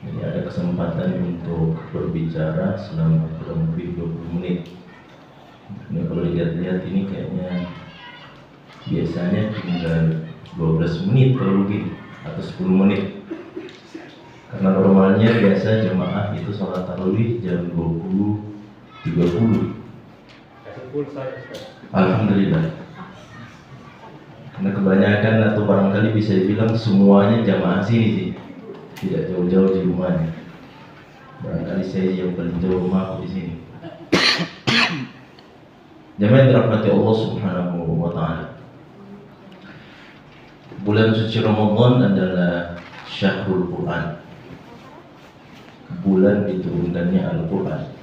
Jadi ada kesempatan untuk berbicara selama kurang lebih 20 menit. Ini kalau dilihat-lihat ini kayaknya biasanya tinggal 12 menit kalau begini, atau 10 menit. Karena normalnya biasa jemaah itu sholat tarawih jam 20.30. Alhamdulillah. Karena kebanyakan atau barangkali bisa dibilang semuanya jamaah sini sih, tidak jauh-jauh di rumahnya. Barangkali saya yang paling jauh rumah di sini. Jamaah yang dirahmati Allah Subhanahu wa Ta'ala, bulan suci Ramadan adalah Syahrul Quran, bulan diturunkannya Al-Quran.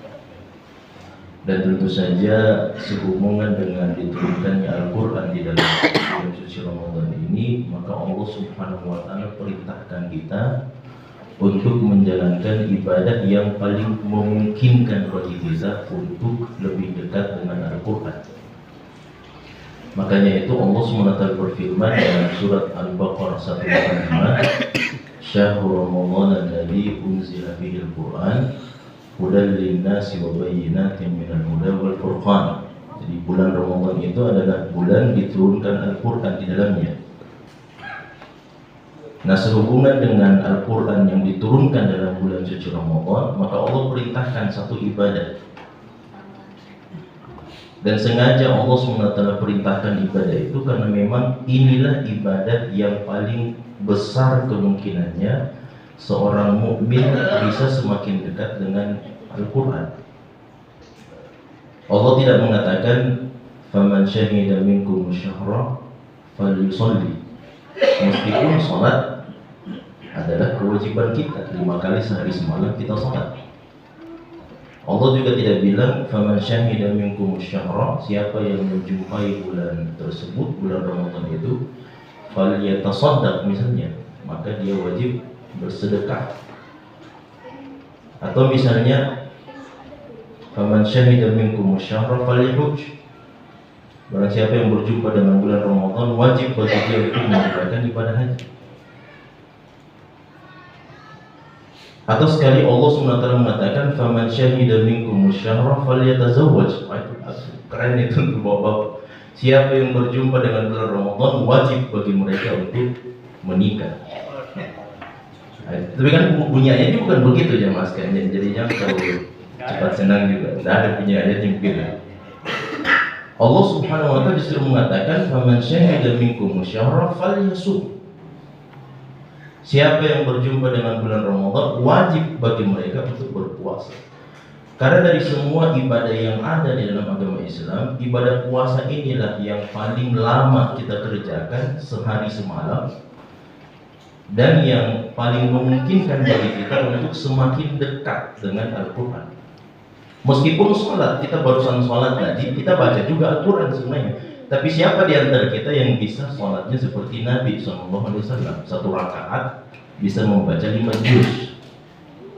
Dan tentu saja sehubungan dengan diturunkannya Al-Quran di dalam bulan suci Ramadan ini, maka Allah Subhanahu wa Ta'ala perintahkan kita untuk menjalankan ibadah yang paling memungkinkan bagi kita untuk lebih dekat dengan Al-Quran. Makanya itu Allah SWT berfirman dalam surat Al-Baqarah 185, Syahrul Ramadan alladzi unzila fihi al-Quran hudan lin-nasi wa bayyinatin minal huda wal furqan. Jadi bulan Ramadan itu adalah bulan diturunkan Al-Quran di dalamnya. Nah, sehubungan dengan Al-Quran yang diturunkan dalam bulan suci Ramadan, maka Allah perintahkan satu ibadah. Dan sengaja Allah SWT perintahkan ibadah itu karena memang inilah ibadah yang paling besar kemungkinannya seorang mukmin bisa semakin dekat dengan Al-Quran. Allah tidak mengatakan faman syahida minkum syahra falyusalli, meskipun salat adalah kewajiban kita, 5 kali sehari semalam kita salat. Allah juga tidak bilang faman syahida minkum syahra, siapa yang menjumpai bulan tersebut, bulan Ramadan itu, falyatasaddaq misalnya, maka dia wajib bersedekah. Atau misalnya faman syahida minkum syahra falyahujj, barang siapa yang berjumpa dengan bulan Ramadan wajib bagi dia untuk menunaikan ibadah haji. Atau sekali Allah SWT mengatakan faman syahida minkum syahra falyatazawwaj. Keren itu untuk bapak. Siapa yang berjumpa dengan bulan Ramadan wajib bagi mereka untuk menikah. Tapi kan bunyi ayatnya bukan begitu jamaah sekalian. Jadinya kalau cepat senang juga. Tidak ada bunyi ayat yang begitu. Allah Subhanahu wa Ta'ala justru mengatakan faman syahida minkum syahra falyasum. Siapa yang berjumpa dengan bulan Ramadan wajib bagi mereka untuk berpuasa. Karena dari semua ibadah yang ada di dalam agama Islam, ibadah puasa inilah yang paling lama kita kerjakan sehari semalam, dan yang paling memungkinkan bagi kita untuk semakin dekat dengan Al-Quran. Meskipun sholat, kita barusan sholat tadi, kita baca juga Al-Quran sebenarnya. Tapi siapa di antara kita yang bisa sholatnya seperti Nabi SAW? Satu rakaat bisa membaca 5 juz.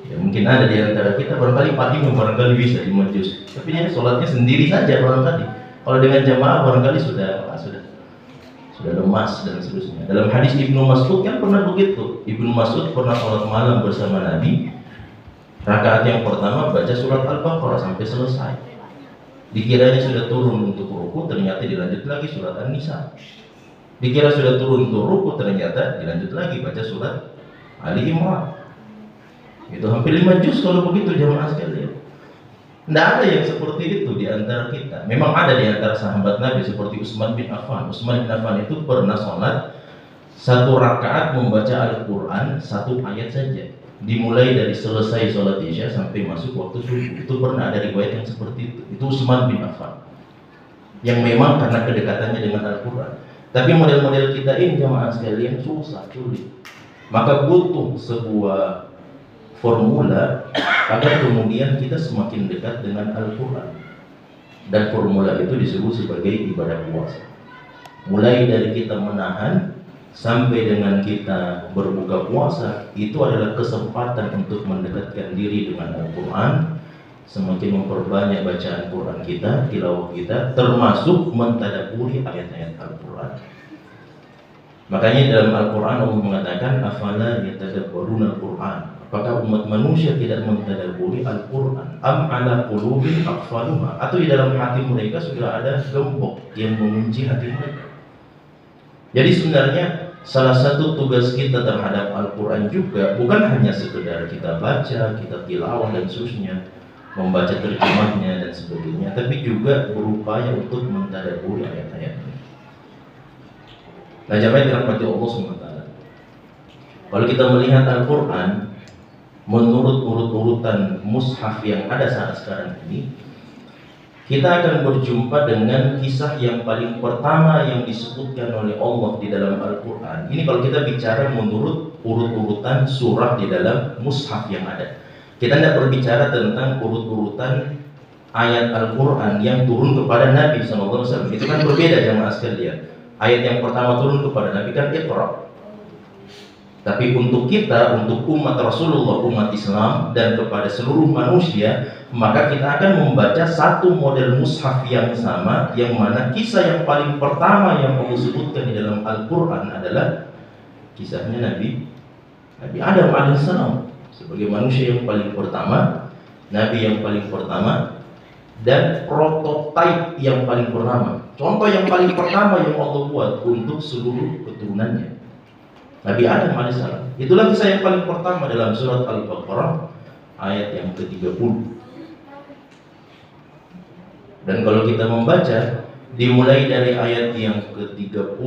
Ya, mungkin ada di antara kita barangkali Pak Imam barangkali bisa 5 juz. Tapi dia sholatnya sendiri saja barangkali. Kalau dengan jamaah barangkali sudah lemas dan seterusnya. Dalam hadis Ibnu Mas'ud kan pernah begitu. Ibnu Mas'ud pernah sholat malam bersama Nabi. Rakaat yang pertama baca surat Al-Baqarah sampai selesai. Dikiranya sudah turun untuk ruku, ternyata dilanjut lagi surat An-Nisa. Dikira sudah turun untuk ruku, ternyata dilanjut lagi baca surat Ali Imran. Itu hampir 5 juz kalau begitu jamaah sekalian. Tidak ada yang seperti itu di antara kita. Memang ada di antara sahabat Nabi seperti Utsman bin Affan. Utsman bin Affan itu pernah sholat 1 rakaat membaca Al-Quran 1 ayat saja. Dimulai dari selesai sholat isya sampai masuk waktu subuh. Itu pernah ada riwayat yang seperti itu. Itu Utsman bin Affan, yang memang karena kedekatannya dengan Al-Quran. Tapi model-model kita ini jamaah sekalian susah, sulit. Maka butuh sebuah formula agar kemudian kita semakin dekat dengan Al-Quran. Dan formula itu disebut sebagai ibadah puasa. Mulai dari kita menahan sampai dengan kita berbuka puasa, itu adalah kesempatan untuk mendekatkan diri dengan Al-Quran, semakin memperbanyak bacaan Quran kita, tilawah kita, termasuk mentadabburi ayat-ayat Al-Quran. Makanya dalam Al-Quran Allah mengatakan afala yatadabbaruna Al-Quran, apakah umat manusia tidak mentadabburi Al-Quran? Am ala qulubin aqfaluha, atau di dalam hati mereka sudah ada gembok yang mengunci hati mereka. Jadi sebenarnya salah satu tugas kita terhadap Al-Quran juga bukan hanya sekedar kita baca, kita tilawah dan seterusnya, membaca terjemahnya dan sebagainya, tapi juga berupaya untuk mentadabburi ayat-ayatnya. Nah, jamaah dirahmati Allah SWT, kalau kita melihat Al-Quran menurut urut-urutan mushaf yang ada saat sekarang ini, kita akan berjumpa dengan kisah yang paling pertama yang disebutkan oleh Allah di dalam Al-Quran. Ini kalau kita bicara menurut urut-urutan surah di dalam mushaf yang ada. Kita tidak berbicara tentang urut-urutan ayat Al-Quran yang turun kepada Nabi SAW. Itu kan berbeda jamaah sekalian. Ayat yang pertama turun kepada Nabi kan Iqra. Tapi untuk kita, untuk umat Rasulullah, umat Islam, dan kepada seluruh manusia, maka kita akan membaca satu model mushaf yang sama, yang mana kisah yang paling pertama yang Allah sebutkan di dalam Al-Quran adalah kisahnya Nabi Adam alaihissalam sebagai manusia yang paling pertama, Nabi yang paling pertama, dan prototipe yang paling pertama, contoh yang paling pertama yang Allah buat untuk seluruh keturunannya, Nabi Adam alaihissalam. Itulah kisah yang paling pertama dalam surat Al-Baqarah ayat yang ke-30. Dan kalau kita membaca, dimulai dari ayat yang ke-30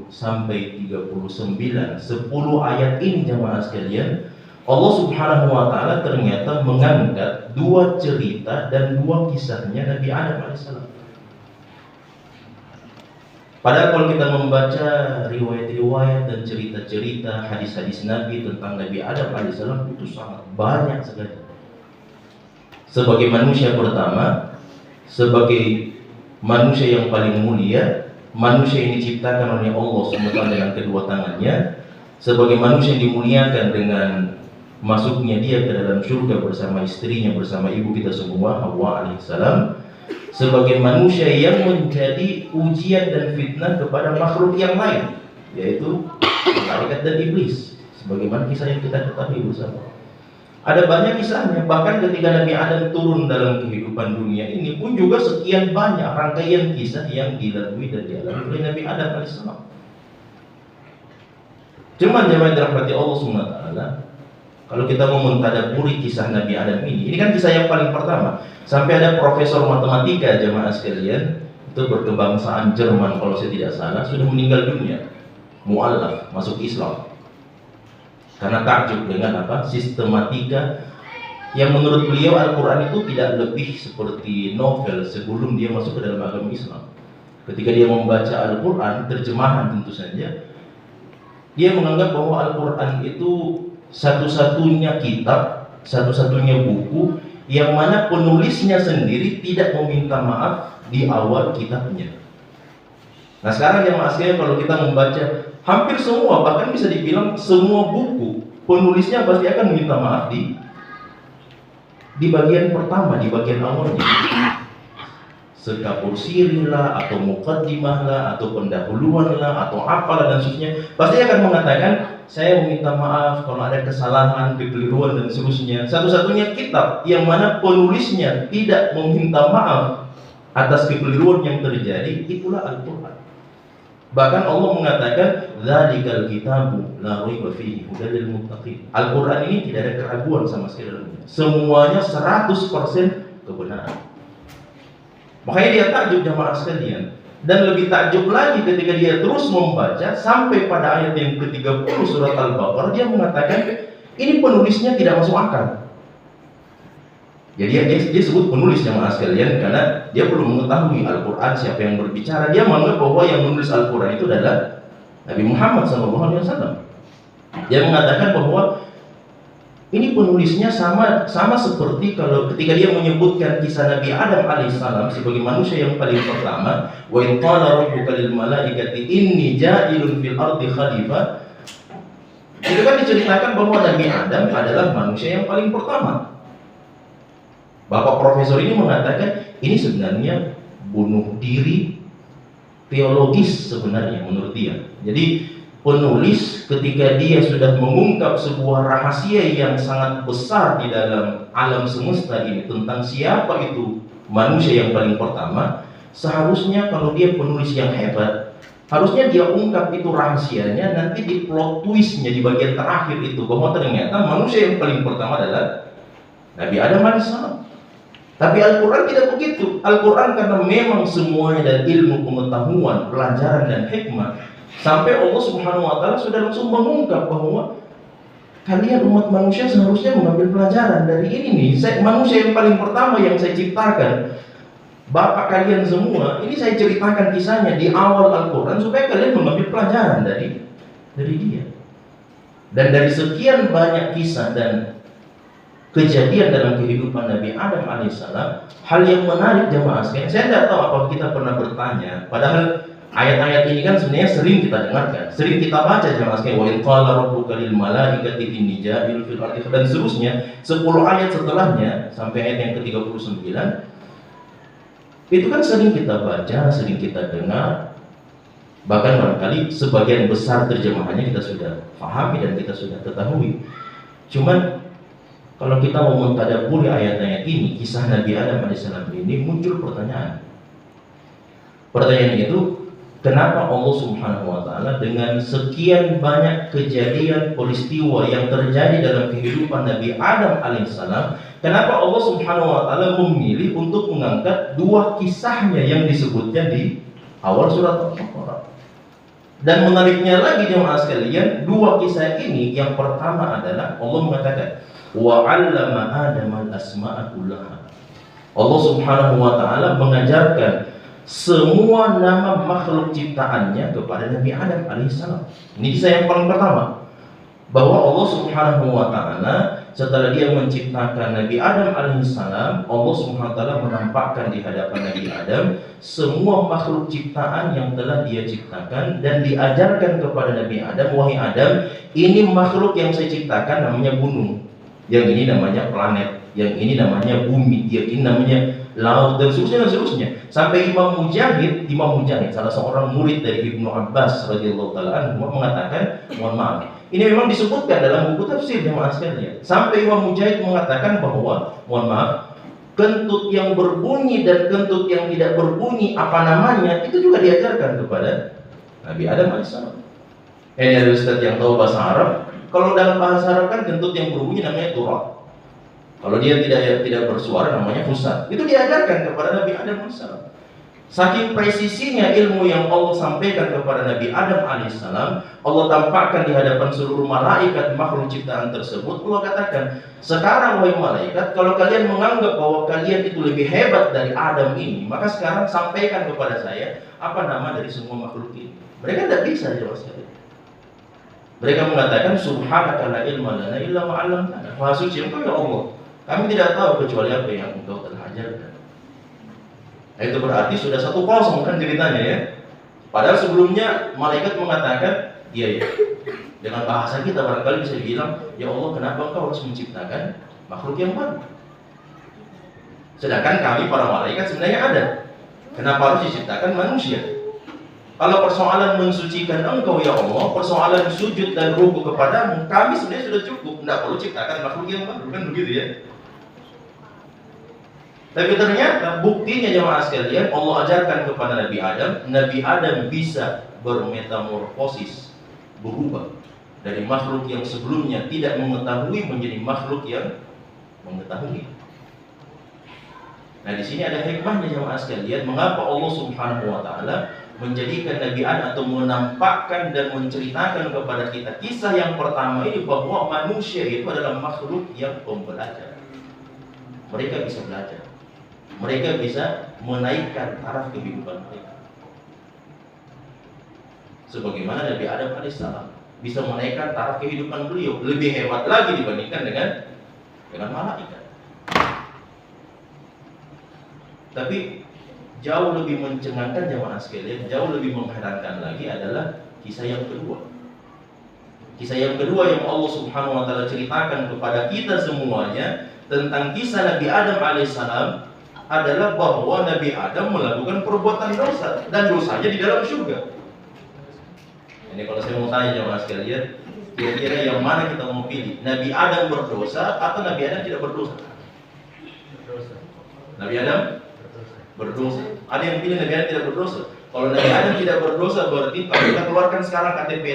sampai 39, 10 ayat ini jamaah sekalian, Allah Subhanahu wa Ta'ala ternyata mengangkat dua cerita dan dua kisahnya Nabi Adam alaihissalam. Padahal kalau kita membaca riwayat-riwayat dan cerita-cerita hadis-hadis Nabi tentang Nabi Adam alaihissalam itu sangat banyak sekali. Sebagai manusia pertama, sebagai manusia yang paling mulia, manusia yang diciptakan oleh Allah SWT dengan kedua tangannya, sebagai manusia yang dimuliakan dengan masuknya dia ke dalam surga bersama istrinya, bersama ibu kita semua, Hawa alaihissalam, sebagai manusia yang menjadi ujian dan fitnah kepada makhluk yang lain, yaitu malaikat dan iblis, sebagaimana kisah yang kita ketahui bersama. Ada banyak kisahnya, bahkan ketika Nabi Adam turun dalam kehidupan dunia ini pun juga sekian banyak rangkaian kisah yang dilalui dan dialami oleh Nabi Adam alaihissalam. Cuman jemaah dirahmati Allah SWT, kalau kita mau mentadabburi kisah Nabi Adam ini kan kisah yang paling pertama. Sampai ada profesor matematika jemaah sekalian, itu berkebangsaan Jerman kalau saya tidak salah, sudah meninggal dunia, mu'allaf, masuk Islam, karena takjub dengan sistematika yang menurut beliau Al-Quran itu tidak lebih seperti novel sebelum dia masuk ke dalam agama Islam. Ketika dia membaca Al-Quran, terjemahan tentu saja, dia menganggap bahwa Al-Quran itu satu-satunya kitab, satu-satunya buku yang mana penulisnya sendiri tidak meminta maaf di awal kitabnya. Nah sekarang yang sekalian, kalau kita membaca hampir semua, bahkan bisa dibilang semua buku, penulisnya pasti akan meminta maaf di bagian pertama, di bagian awalnya. Sekapur siri lah, atau muqaddimah lah, atau pendahuluan lah, atau apalah dan seterusnya, pasti akan mengatakan saya meminta maaf kalau ada kesalahan, kekeliruan dan seterusnya. Satu-satunya kitab yang mana penulisnya tidak meminta maaf atas kekeliruan yang terjadi, itulah Al-Quran. Bahkan Allah mengatakan dzalikal kitabu la raiba fihi hudal lil muttaqin. Al-Quran ini tidak ada keraguan sama sekali dalamnya. Semuanya 100% kebenaran. Makanya dia takjub jamaah sekalian, dan lebih takjub lagi ketika dia terus membaca sampai pada ayat yang ke-30 surat Al-Baqarah, dia mengatakan ini penulisnya tidak masuk akal. Jadi dia sebut penulis jamaah sekalian karena dia belum mengetahui Al-Quran siapa yang berbicara. Dia menganggap bahwa yang menulis Al-Quran itu adalah Nabi Muhammad SAW. Dia mengatakan bahwa ini penulisnya sama seperti kalau ketika dia menyebutkan kisah Nabi Adam alaihissalam sebagai manusia yang paling pertama, wa in qala rabbuka lil malaikati inni ja'ilun fil ardi khalifah. Itu kan diceritakan bahwa Nabi Adam adalah manusia yang paling pertama. Bapak profesor ini mengatakan ini sebenarnya bunuh diri teologis sebenarnya menurut dia. Jadi penulis ketika dia sudah mengungkap sebuah rahasia yang sangat besar di dalam alam semesta ini tentang siapa itu manusia yang paling pertama, seharusnya kalau dia penulis yang hebat, harusnya dia ungkap itu rahasianya, nanti di plot twistnya di bagian terakhir itu bahwa ternyata manusia yang paling pertama adalah Nabi Adam alaihissalam. Tapi Al-Quran tidak begitu. Al-Quran karena memang semuanya dari ilmu pengetahuan, pelajaran dan hikmah, sampai Allah Subhanahu wa Ta'ala sudah langsung mengungkap bahwa kalian umat manusia seharusnya mengambil pelajaran dari ini nih. Manusia yang paling pertama yang saya ciptakan, Bapak kalian semua, ini saya ceritakan kisahnya di awal Al-Quran supaya kalian mengambil pelajaran dari dia. Dan dari sekian banyak kisah dan kejadian dalam kehidupan Nabi Adam alaihissalam, hal yang menarik jamaah sekalian, saya tidak tahu apakah kita pernah bertanya, padahal ayat-ayat ini kan sebenarnya sering kita dengarkan, sering kita baca jamaah sekalian, wa in qala rabbuka lil malaikati inni ja'ilun fil ardi, dan seterusnya 10 ayat setelahnya sampai ayat yang ke-39. Itu kan sering kita baca, sering kita dengar, bahkan barangkali sebagian besar terjemahannya kita sudah pahami dan kita sudah ketahui. Cuman kalau kita mau mentadabburi ayat-ayat ini, kisah Nabi Adam alaihissalam ini, muncul pertanyaan. Pertanyaan itu, kenapa Allah Subhanahu wa Ta'ala dengan sekian banyak kejadian peristiwa yang terjadi dalam kehidupan Nabi Adam alaihissalam, kenapa Allah Subhanahu wa Ta'ala memilih untuk mengangkat 2 kisahnya yang disebutnya di awal surat Al-Baqarah? Dan menariknya lagi jemaah sekalian, 2 kisah ini, yang pertama adalah Allah mengatakan wa 'allama Adam al-asma'a kullaha. Allah Subhanahu wa Ta'ala mengajarkan semua nama makhluk ciptaannya kepada Nabi Adam alaihissalam. Ini kisah yang paling pertama, bahwa Allah Subhanahu wa Ta'ala setelah dia menciptakan Nabi Adam alaihissalam, Allah Subhanahu wa Ta'ala menampakkan di hadapan Nabi Adam semua makhluk ciptaan yang telah dia ciptakan, dan diajarkan kepada Nabi Adam, wahai Adam, ini makhluk yang saya ciptakan namanya gunung, yang ini namanya planet, yang ini namanya bumi, yang ini namanya laut, dan seterusnya. Sampai Imam Mujahid, salah seorang murid dari Ibnu Abbas radhiyallahu taala anhu, mengatakan, mohon maaf, ini memang disebutkan dalam buku tafsir jemaah sekalian. Sampai Imam Mujahid mengatakan bahwa, mohon maaf, kentut yang berbunyi dan kentut yang tidak berbunyi, apa namanya, itu juga diajarkan kepada Nabi Adam alaihissalam. Ini ada ustaz yang tahu bahasa Arab. Kalau dalam bahasa Arab kan kentut yang berbunyi namanya turab. Kalau dia tidak bersuara namanya fusat. Itu diajarkan kepada Nabi Adam alaihissalam. Saking presisinya ilmu yang Allah sampaikan kepada Nabi Adam alaihissalam, Allah tampakkan di hadapan seluruh malaikat makhluk ciptaan tersebut. Allah katakan, sekarang wahai malaikat, kalau kalian menganggap bahwa kalian itu lebih hebat dari Adam ini, maka sekarang sampaikan kepada saya apa nama dari semua makhluk ini. Mereka tidak bisa jawab sekali. Mereka mengatakan, subhanaka la ilma lana illa ma 'allamtana. Maha suci Engkau ya Allah, kami tidak tahu kecuali apa yang Engkau telah ajarkan. Nah, itu berarti sudah 1-0 kan ceritanya ya. Padahal sebelumnya malaikat mengatakan, iya. Dengan bahasa kita barangkali bisa dibilang, ya Allah, kenapa Engkau harus menciptakan makhluk yang baru? Sedangkan kami para malaikat sebenarnya ada. Kenapa harus diciptakan manusia? Kalau persoalan mensucikan Engkau ya Allah, persoalan sujud dan ruku kepadamu, kami sebenarnya sudah cukup, tidak perlu ciptakan makhluk yang baru, kan begitu ya. Tapi ternyata buktinya jemaah sekalian, Allah ajarkan kepada Nabi Adam bisa bermetamorfosis, berubah dari makhluk yang sebelumnya tidak mengetahui menjadi makhluk yang mengetahui. Nah, di sini ada hikmahnya jemaah sekalian, mengapa Allah Subhanahu wa Ta'ala menjadikan Nabi Adam atau menampakkan dan menceritakan kepada kita kisah yang pertama ini, bahwa manusia itu adalah makhluk yang pembelajar. Mereka bisa belajar, mereka bisa menaikkan taraf kehidupan mereka. Sebagaimana Nabi Adam alaihissalam bisa menaikkan taraf kehidupan beliau, lebih hebat lagi dibandingkan dengan malaikat. Tapi jauh lebih mencengangkan jemaah sekalian, jauh lebih mengherankan lagi adalah kisah yang kedua. Kisah yang kedua yang Allah Subhanahu wa Ta'ala ceritakan kepada kita semuanya tentang kisah Nabi Adam alaihissalam adalah bahwa Nabi Adam melakukan perbuatan dosa, dan dosanya di dalam surga. Ini kalau saya mau tanya jemaah sekalian, kira-kira yang mana kita mau pilih? Nabi Adam berdosa atau Nabi Adam tidak berdosa? Berdosa. Nabi Adam berdosa. Ada yang pilih Nabi Adam tidak berdosa. Kalau Nabi Adam tidak berdosa berarti kalau kita keluarkan sekarang KTP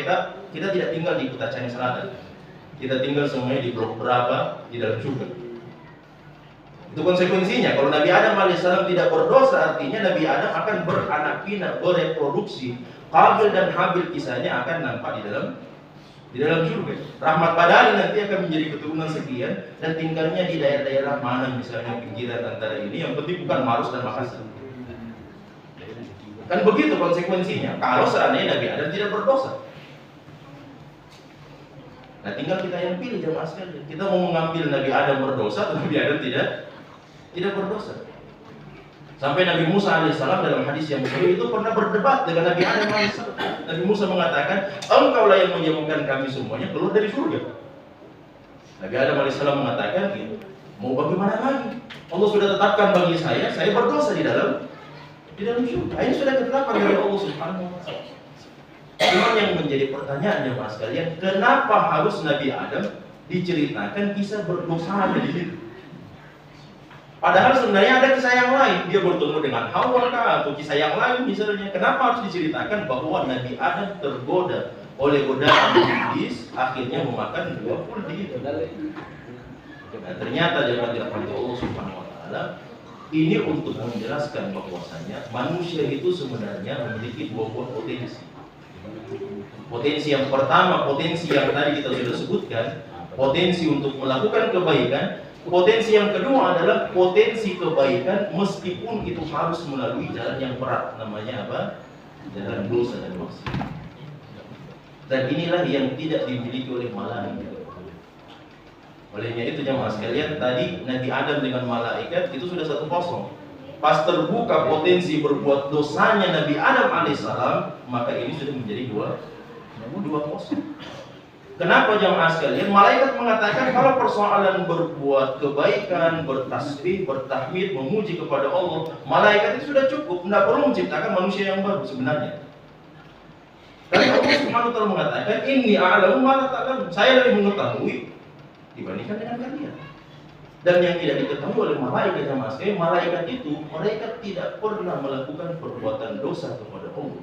kita tidak tinggal di Kutacani Selatan. Kita tinggal semuanya di blok berapa di dalam surga. Itu konsekuensinya. Kalau Nabi Adam alaihissalam tidak berdosa, artinya Nabi Adam akan beranak pinak, bereproduksi. Qabil dan Habil kisahnya akan nampak di dalam surga. Rahmat Badali nanti akan menjadi keturunan sekian dan tinggalnya di daerah-daerah mana misalnya pinggiran antara ini. Yang penting bukan Maros dan Makassar. Kan begitu konsekuensinya. Kalau seandainya Nabi Adam tidak berdosa. Nah, tinggal kita yang pilih jemaah sekalian. Kita mau mengambil Nabi Adam berdosa atau Nabi Adam tidak berdosa. Sampai Nabi Musa alaihissalam dalam hadis yang sahih itu pernah berdebat dengan Nabi Adam alaihissalam. Nabi Musa mengatakan, engkaulah yang menyembuhkan kami semuanya keluar dari surga. Nabi Adam alaihissalam mengatakan, mau bagaimana lagi? Allah sudah tetapkan bagi saya berdosa di dalam surga. Ini sudah ditetapkan dari Allah Subhanahu wa taala. Cuma yang menjadi pertanyaan jemaah sekalian, kenapa harus Nabi Adam diceritakan kisah berdosanya di situ? Padahal sebenarnya ada kisah yang lain, dia bertemu dengan Hawa atau kisah yang lain misalnya. Kenapa harus diceritakan bahwa Nabi Adam tergoda oleh godaan iblis, akhirnya memakan buah kuldi itu? Nah, ternyata jemaah dirahmati Allah Subhanahu wa taala, ini untuk menjelaskan bahwasanya manusia itu sebenarnya memiliki dua buah potensi. Potensi yang pertama, potensi yang tadi kita sudah sebutkan, potensi untuk melakukan kebaikan. Potensi yang kedua adalah potensi kebaikan meskipun itu harus melalui jalan yang berat, namanya apa? Jalan dosa dan maksiat. Dan inilah yang tidak dimiliki oleh malaikat. Olehnya itu jemaah sekalian, tadi Nabi Adam dengan malaikat itu sudah 1-0. Pas terbuka potensi berbuat dosanya Nabi Adam alaihissalam, maka ini sudah menjadi 2-0. Kenapa jemaah sekalian? Malaikat mengatakan kalau persoalan berbuat kebaikan, bertasbih, bertahmid, memuji kepada Allah, malaikat itu sudah cukup, tidak perlu menciptakan manusia yang baru sebenarnya. Tapi Allah Subhanahu wa taala mengatakan, "Inni a'lamu ma la ta'lamun." Saya lebih mengetahui dibandingkan dengan kalian. Dan yang tidak diketahui oleh malaikat jemaah sekalian, malaikat itu mereka tidak pernah melakukan perbuatan dosa kepada Allah.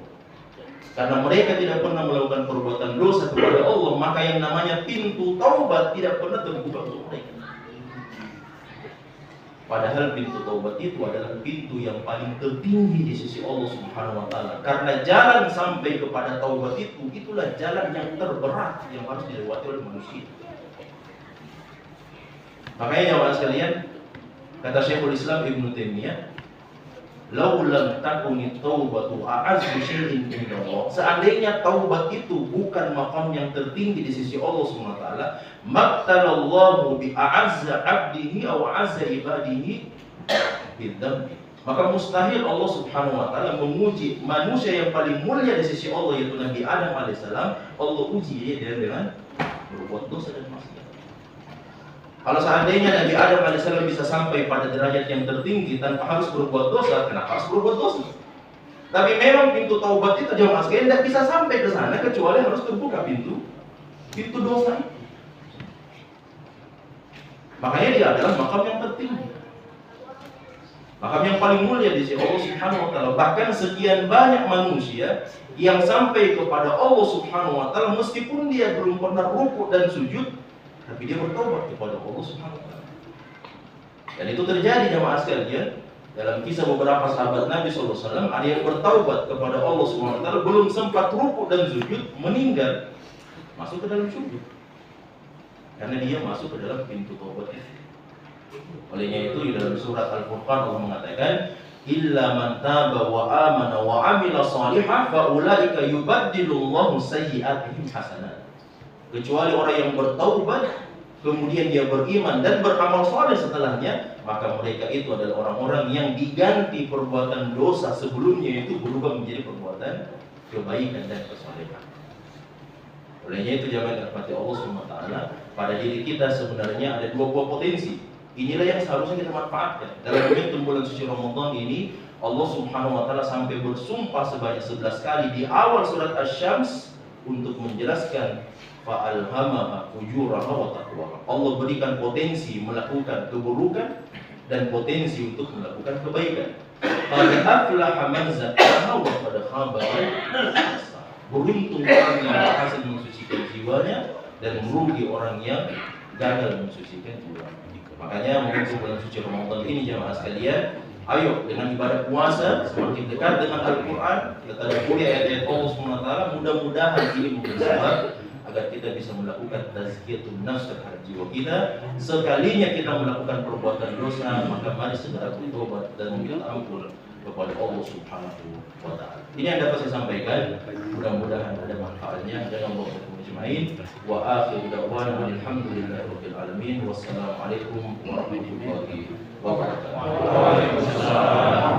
Karena mereka tidak pernah melakukan perbuatan dosa kepada Allah, maka yang namanya pintu taubat tidak pernah terbuka untuk mereka. Padahal pintu taubat itu adalah pintu yang paling tertinggi di sisi Allah Subhanahu wa taala. Karena jalan sampai kepada taubat itu, itulah jalan yang terberat yang harus dilewati oleh manusia. Makanya jemaah sekalian, kata Syekhul Islam Ibnu Taimiyah, "Lau lam takuni taubatu a'azzu syai'in inda Allah." Seandainya taubat itu bukan makam yang tertinggi di sisi Allah Subhanahu wa taala, maqtalallahu bi a'azza 'abdihi aw 'azza ibadihi bidzambi. Maka mustahil Allah Subhanahu wa taala memuji manusia yang paling mulia di sisi Allah yaitu Nabi Adam alaihissalam, Allah uji dia dengan berbuat dosa dan maksiat. Kalau seandainya Nabi Adam alaihissalam bisa sampai pada derajat yang tertinggi tanpa harus berbuat dosa, kenapa harus berbuat dosa? Tapi memang pintu taubat itu jemaah sekalian tidak bisa sampai ke sana kecuali harus terbuka pintu dosa itu. Makanya dia adalah makam yang tertinggi, makam yang paling mulia di sisi Allah Subhanahu wa taala. Bahkan sekian banyak manusia yang sampai kepada Allah Subhanahu wa taala meskipun dia belum pernah rukuk dan sujud, tapi dia bertobat kepada Allah Subhanahu wa taala. Dan itu terjadi jemaah sekalian dalam kisah beberapa sahabat Nabi sallallahu alaihi wasallam, ada yang bertaubat kepada Allah Subhanahu wa taala belum sempat rukuk dan sujud, meninggal, masuk ke dalam surga. Karena dia masuk ke dalam pintu taubat itu. Olehnya itu di dalam surat Al-Furqan Allah mengatakan, "Illa man taba wa amana wa amila shalihan fa ulaika yubaddilullahu sayyi'atihim hasanat." Kecuali orang yang bertaubat, kemudian dia beriman dan beramal saleh setelahnya, maka mereka itu adalah orang-orang yang diganti perbuatan dosa sebelumnya itu berubah menjadi perbuatan kebaikan dan kesalehan. Olehnya itu jemaah dirahmati Allah Subhanahu wa taala, pada diri kita sebenarnya ada 2 buah potensi. Inilah yang seharusnya kita manfaatkan. Dalam momentum bulan suci Ramadan ini, Allah Subhanahu wa taala sampai bersumpah sebanyak 11 kali di awal surat Asy-Syams untuk menjelaskan fa'alhamaha fujuraha wa taqwaha. Allah berikan potensi melakukan keburukan dan potensi untuk melakukan kebaikan. Qad aflaha man zakkaha wa qad khaba man dassaha. Beruntung orang yang berhasil mensucikan jiwanya dan merugi orang yang gagal mensucikan jiwanya. Makanya mungkin bulan suci Ramadan ini jemaah sekalian, ayo dengan ibadah puasa semakin dekat dengan Al-Quran, kita tadabburi ayat-ayat Allah SWT. Mudah-mudahan ini menjadi sebab agar kita bisa melakukan tazkiyatun nafs terhadap jiwa kita. Sekalinya kita melakukan perbuatan dosa, maka mari segera bertobat dan meminta ampun kepada Allah Subhanahu wa taala. Ini yang dapat saya sampaikan. Mudah-mudahan ada manfaatnya. Jangan lupa untuk menjemain. Wa akhiru da'wana alhamdulillahirabbil alamin. Wassalamualaikum warahmatullahi wabarakatuh. Waalaikumsalam.